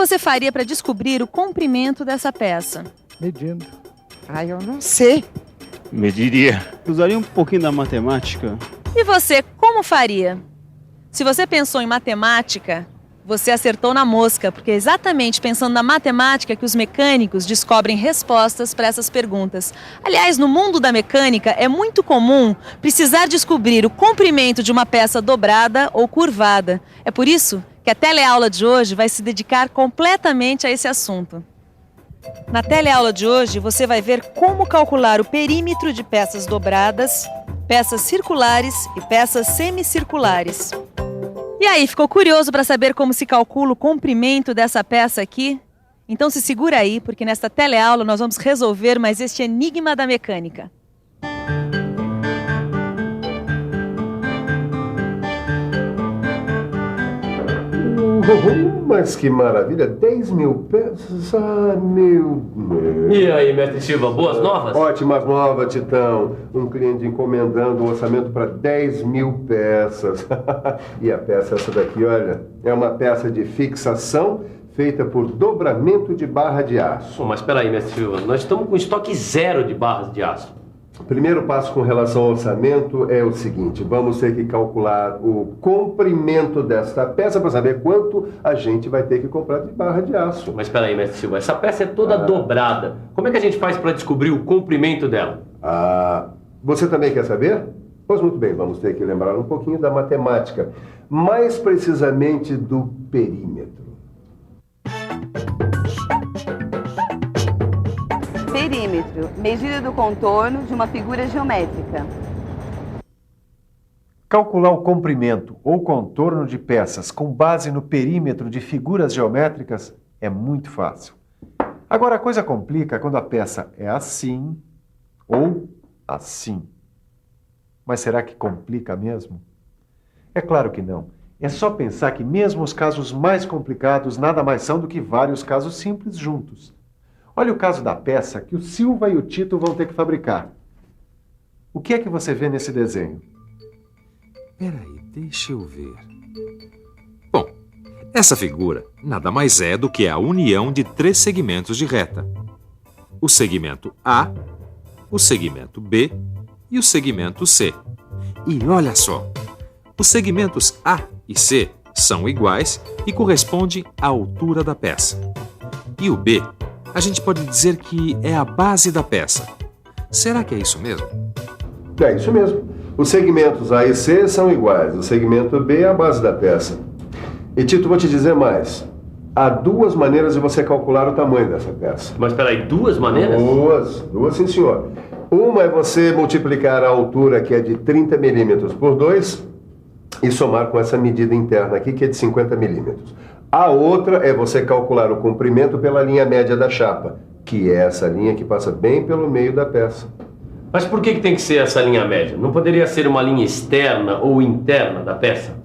você faria para descobrir o comprimento dessa peça? Medindo. Eu não sei. Mediria. Usaria um pouquinho da matemática. E você, como faria? Se você pensou em matemática, você acertou na mosca, porque é exatamente pensando na matemática que os mecânicos descobrem respostas para essas perguntas. Aliás, no mundo da mecânica, é muito comum precisar descobrir o comprimento de uma peça dobrada ou curvada. É por isso que a teleaula de hoje vai se dedicar completamente a esse assunto. Na teleaula de hoje, você vai ver como calcular o perímetro de peças dobradas, peças circulares e peças semicirculares. E aí, ficou curioso para saber como se calcula o comprimento dessa peça aqui? Então se segura aí, porque nesta teleaula nós vamos resolver mais este enigma da mecânica. Mas que maravilha, 10 mil peças, meu Deus. E aí, mestre Silva, boas novas? Ótimas novas, Titão. Um cliente encomendando um orçamento para 10 mil peças. E a peça essa daqui, olha, é uma peça de fixação feita por dobramento de barra de aço. Mas espera aí, mestre Silva, nós estamos com estoque zero de barras de aço. O primeiro passo com relação ao orçamento é o seguinte: vamos ter que calcular o comprimento desta peça para saber quanto a gente vai ter que comprar de barra de aço. Mas espera aí, mestre Silva, essa peça é toda dobrada. Como é que a gente faz para descobrir o comprimento dela? Você também quer saber? Pois muito bem, vamos ter que lembrar um pouquinho da matemática, mais precisamente do perímetro. Perímetro, medida do contorno de uma figura geométrica. Calcular o comprimento ou contorno de peças com base no perímetro de figuras geométricas é muito fácil. Agora a coisa complica quando a peça é assim ou assim. Mas será que complica mesmo? É claro que não. É só pensar que mesmo os casos mais complicados nada mais são do que vários casos simples juntos. Olha o caso da peça que o Silva e o Tito vão ter que fabricar. O que é que você vê nesse desenho? Peraí, deixa eu ver. Bom, essa figura nada mais é do que a união de 3 segmentos de reta. O segmento A, o segmento B e o segmento C. E olha só, os segmentos A e C são iguais e correspondem à altura da peça. E o B, a gente pode dizer que é a base da peça. Será que é isso mesmo? É isso mesmo. Os segmentos A e C são iguais. O segmento B é a base da peça. E Tito, vou te dizer mais. Há 2 maneiras de você calcular o tamanho dessa peça. Mas peraí, 2 maneiras? Duas sim senhor. Uma é você multiplicar a altura, que é de 30 milímetros, por 2 e somar com essa medida interna aqui, que é de 50 milímetros. A outra é você calcular o comprimento pela linha média da chapa, que é essa linha que passa bem pelo meio da peça. Mas por que tem que ser essa linha média? Não poderia ser uma linha externa ou interna da peça?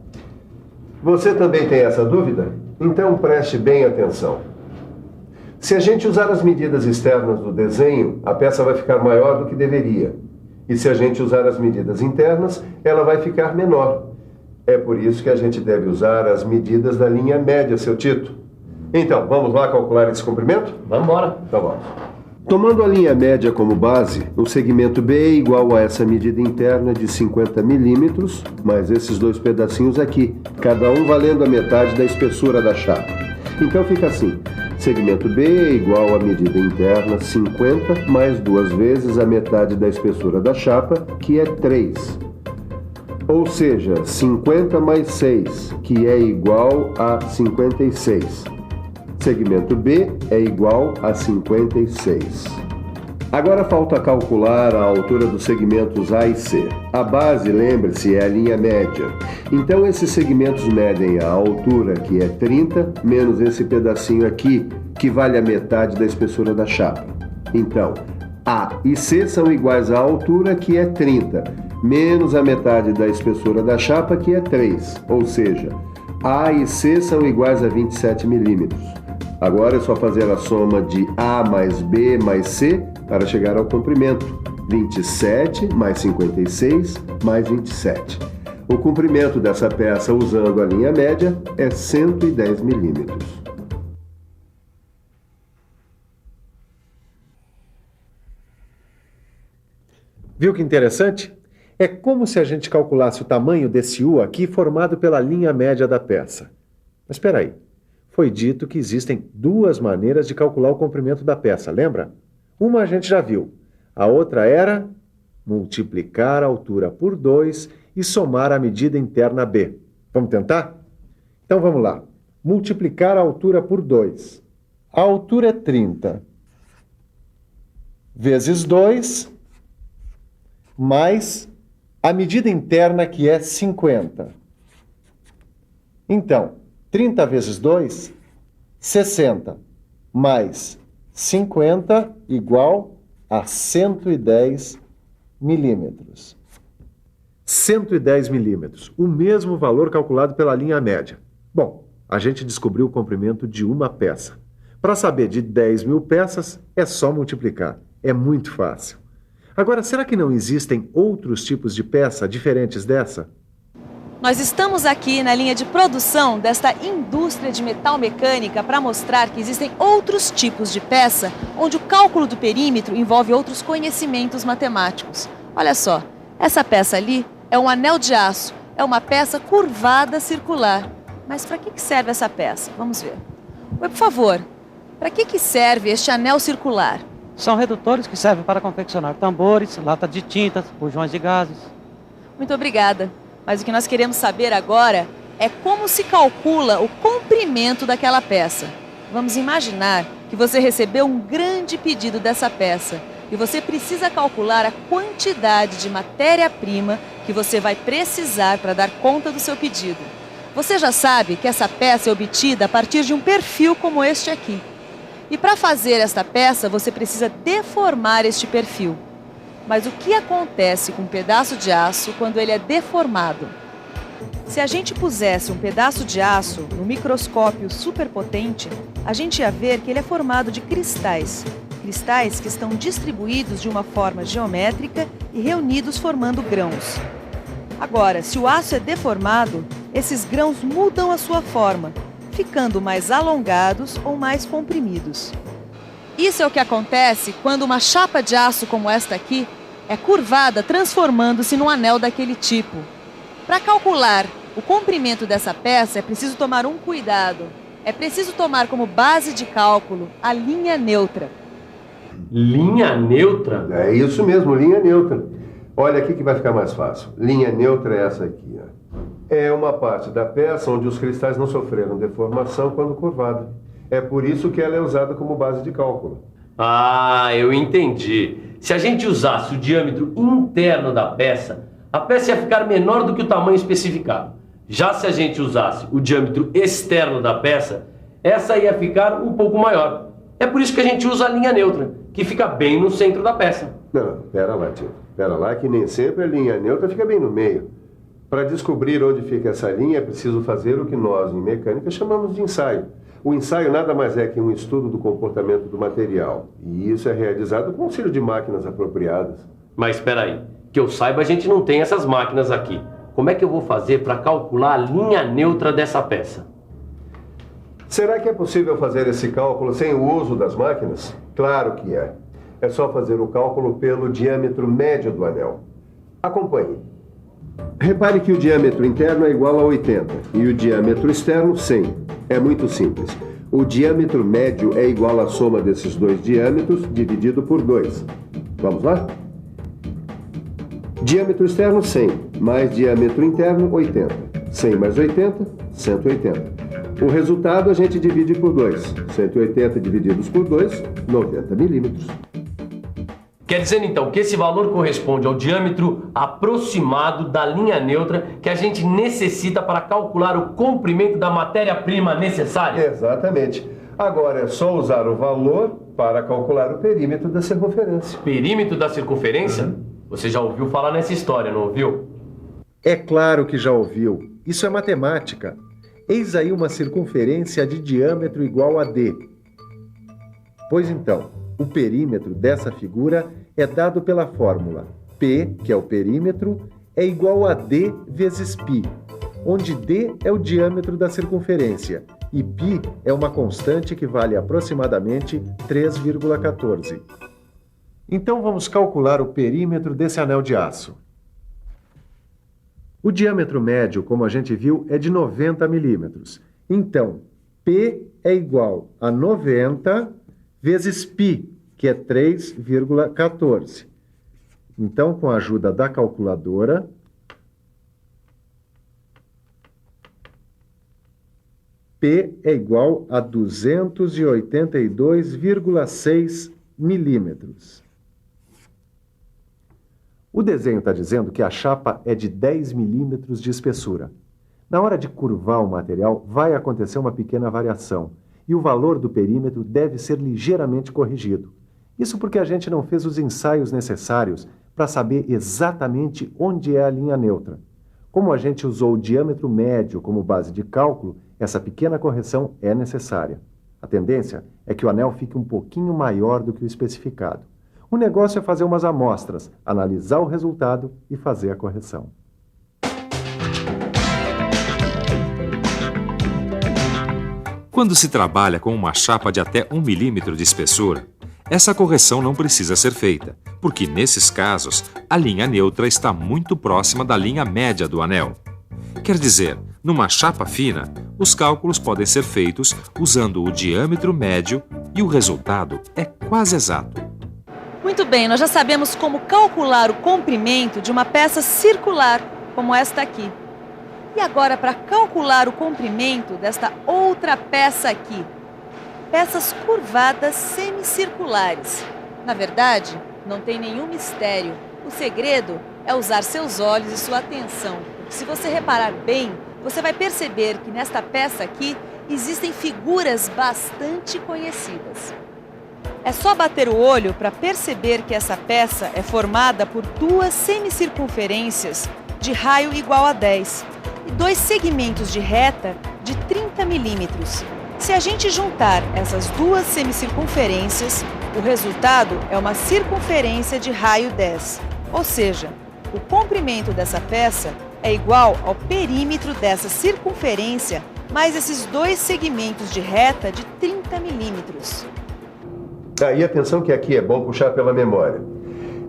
Você também tem essa dúvida? Então preste bem atenção. Se a gente usar as medidas externas do desenho, a peça vai ficar maior do que deveria. E se a gente usar as medidas internas, ela vai ficar menor. É por isso que a gente deve usar as medidas da linha média, seu Tito. Então, vamos lá calcular esse comprimento? Vamos embora. Então vamos. Tomando a linha média como base, o segmento B é igual a essa medida interna de 50 milímetros, mais esses 2 pedacinhos aqui, cada um valendo a metade da espessura da chapa. Então fica assim, segmento B é igual à medida interna 50 mais 2 vezes a metade da espessura da chapa, que é 3. Ou seja, 50 mais 6, que é igual a 56. Segmento B é igual a 56. Agora falta calcular a altura dos segmentos A e C. A base, lembre-se, é a linha média. Então esses segmentos medem a altura, que é 30, menos esse pedacinho aqui, que vale a metade da espessura da chapa. Então, A e C são iguais à altura, que é 30, menos a metade da espessura da chapa, que é 3. Ou seja, A e C são iguais a 27 milímetros. Agora é só fazer a soma de A mais B mais C para chegar ao comprimento. 27 mais 56 mais 27. O comprimento dessa peça usando a linha média é 110 milímetros. Viu que interessante? É como se a gente calculasse o tamanho desse U aqui formado pela linha média da peça. Mas espera aí. Foi dito que existem duas maneiras de calcular o comprimento da peça, lembra? Uma a gente já viu. A outra era multiplicar a altura por 2 e somar a medida interna B. Vamos tentar? Então vamos lá. Multiplicar a altura por 2. A altura é 30. Vezes 2, mais a medida interna, que é 50. Então, 30 vezes 2, 60, mais 50 igual a 110 milímetros. 110 milímetros, o mesmo valor calculado pela linha média. Bom, a gente descobriu o comprimento de uma peça. Para saber de 10.000 peças, é só multiplicar. É muito fácil. Agora, será que não existem outros tipos de peça diferentes dessa? Nós estamos aqui na linha de produção desta indústria de metal mecânica para mostrar que existem outros tipos de peça onde o cálculo do perímetro envolve outros conhecimentos matemáticos. Olha só, essa peça ali é um anel de aço, é uma peça curvada circular. Mas para que serve essa peça? Vamos ver. Oi, por favor, para que serve este anel circular? São redutores que servem para confeccionar tambores, lata de tintas, bujões de gases. Muito obrigada. Mas o que nós queremos saber agora é como se calcula o comprimento daquela peça. Vamos imaginar que você recebeu um grande pedido dessa peça e você precisa calcular a quantidade de matéria-prima que você vai precisar para dar conta do seu pedido. Você já sabe que essa peça é obtida a partir de um perfil como este aqui. E para fazer esta peça, você precisa deformar este perfil. Mas o que acontece com um pedaço de aço quando ele é deformado? Se a gente pusesse um pedaço de aço no microscópio superpotente, a gente ia ver que ele é formado de cristais. Cristais que estão distribuídos de uma forma geométrica e reunidos formando grãos. Agora, se o aço é deformado, esses grãos mudam a sua forma, ficando mais alongados ou mais comprimidos. Isso é o que acontece quando uma chapa de aço como esta aqui é curvada, transformando-se num anel daquele tipo. Para calcular o comprimento dessa peça, é preciso tomar um cuidado. É preciso tomar como base de cálculo a linha neutra. Linha neutra? É isso mesmo, linha neutra. Olha aqui que vai ficar mais fácil. Linha neutra é essa aqui, ó. É uma parte da peça onde os cristais não sofreram deformação quando curvada. É por isso que ela é usada como base de cálculo. Ah, eu entendi. Se a gente usasse o diâmetro interno da peça, a peça ia ficar menor do que o tamanho especificado. Já se a gente usasse o diâmetro externo da peça, essa ia ficar um pouco maior. É por isso que a gente usa a linha neutra, que fica bem no centro da peça. Não, pera lá, tio. Pera lá que nem sempre a linha neutra fica bem no meio. Para descobrir onde fica essa linha, é preciso fazer o que nós, em mecânica, chamamos de ensaio. O ensaio nada mais é que um estudo do comportamento do material. E isso é realizado com auxílio de máquinas apropriadas. Mas espera aí, que eu saiba, a gente não tem essas máquinas aqui. Como é que eu vou fazer para calcular a linha neutra dessa peça? Será que é possível fazer esse cálculo sem o uso das máquinas? Claro que é. É só fazer o cálculo pelo diâmetro médio do anel. Acompanhe. Repare que o diâmetro interno é igual a 80 e o diâmetro externo 100. É muito simples. O diâmetro médio é igual à soma desses dois diâmetros dividido por 2. Vamos lá? Diâmetro externo 100 mais diâmetro interno 80. 100 mais 80, 180. O resultado a gente divide por 2. 180 divididos por 2, 90 milímetros. Quer dizer, então, que esse valor corresponde ao diâmetro aproximado da linha neutra que a gente necessita para calcular o comprimento da matéria-prima necessária? Exatamente. Agora é só usar o valor para calcular o perímetro da circunferência. Perímetro da circunferência? Você já ouviu falar nessa história, não ouviu? É claro que já ouviu. Isso é matemática. Eis aí uma circunferência de diâmetro igual a D. Pois então, o perímetro dessa figura é dado pela fórmula P, que é o perímetro, é igual a D vezes π, onde D é o diâmetro da circunferência e π é uma constante que vale aproximadamente 3,14. Então vamos calcular o perímetro desse anel de aço. O diâmetro médio, como a gente viu, é de 90 milímetros. Então, P é igual a 90 vezes π, que é 3,14. Então, com a ajuda da calculadora, P é igual a 282,6 milímetros. O desenho está dizendo que a chapa é de 10 milímetros de espessura. Na hora de curvar o material, vai acontecer uma pequena variação, e o valor do perímetro deve ser ligeiramente corrigido. Isso porque a gente não fez os ensaios necessários para saber exatamente onde é a linha neutra. Como a gente usou o diâmetro médio como base de cálculo, essa pequena correção é necessária. A tendência é que o anel fique um pouquinho maior do que o especificado. O negócio é fazer umas amostras, analisar o resultado e fazer a correção. Quando se trabalha com uma chapa de até 1 milímetro de espessura, essa correção não precisa ser feita, porque nesses casos a linha neutra está muito próxima da linha média do anel. Quer dizer, numa chapa fina, os cálculos podem ser feitos usando o diâmetro médio e o resultado é quase exato. Muito bem, nós já sabemos como calcular o comprimento de uma peça circular, como esta aqui. E agora, para calcular o comprimento desta outra peça aqui. Peças curvadas semicirculares. Na verdade, não tem nenhum mistério. O segredo é usar seus olhos e sua atenção. Se você reparar bem, você vai perceber que nesta peça aqui existem figuras bastante conhecidas. É só bater o olho para perceber que essa peça é formada por duas semicircunferências de raio igual a 10 e dois segmentos de reta de 30 milímetros. Se a gente juntar essas duas semicircunferências, o resultado é uma circunferência de raio 10. Ou seja, o comprimento dessa peça é igual ao perímetro dessa circunferência mais esses dois segmentos de reta de 30 milímetros. E atenção que aqui é bom puxar pela memória.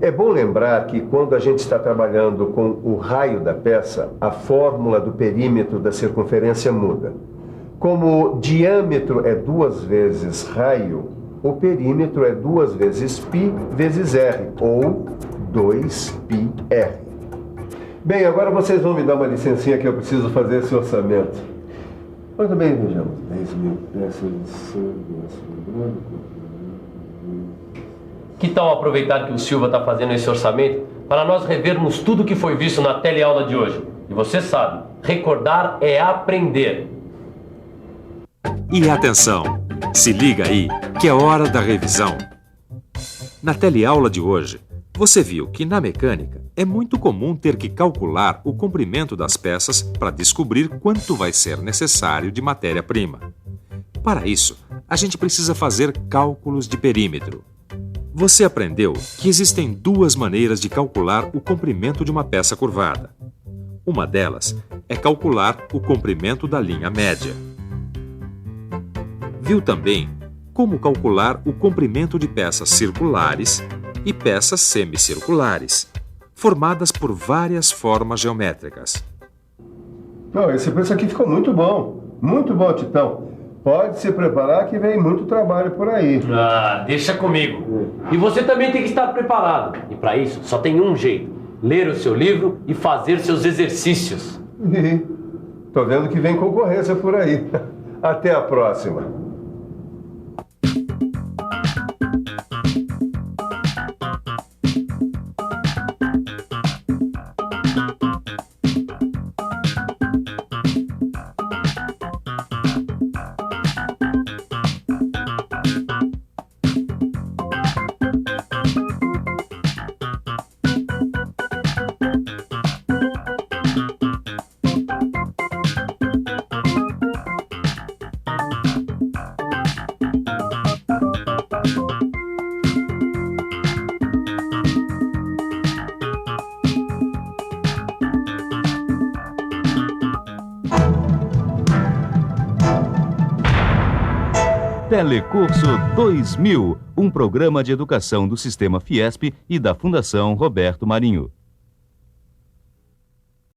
É bom lembrar que quando a gente está trabalhando com o raio da peça, a fórmula do perímetro da circunferência muda. Como o diâmetro é 2 vezes raio, o perímetro é 2 vezes π vezes r, ou 2πr. Bem, agora vocês vão me dar uma licencinha que eu preciso fazer esse orçamento. Muito bem, vejamos. 10 mil peças de sangue. Que tal aproveitar que o Silva está fazendo esse orçamento para nós revermos tudo que foi visto na teleaula de hoje? E você sabe, recordar é aprender. E atenção, se liga aí, que é hora da revisão. Na teleaula de hoje, você viu que na mecânica é muito comum ter que calcular o comprimento das peças para descobrir quanto vai ser necessário de matéria-prima. Para isso, a gente precisa fazer cálculos de perímetro. Você aprendeu que existem duas maneiras de calcular o comprimento de uma peça curvada. Uma delas é calcular o comprimento da linha média. Viu também como calcular o comprimento de peças circulares e peças semicirculares, formadas por várias formas geométricas. Esse preço aqui ficou muito bom, Titão. Pode se preparar que vem muito trabalho por aí. Deixa comigo. E você também tem que estar preparado. E para isso, só tem um jeito. Ler o seu livro e fazer seus exercícios. Tô vendo que vem concorrência por aí. Até a próxima. Telecurso 2000, um programa de educação do Sistema Fiesp e da Fundação Roberto Marinho.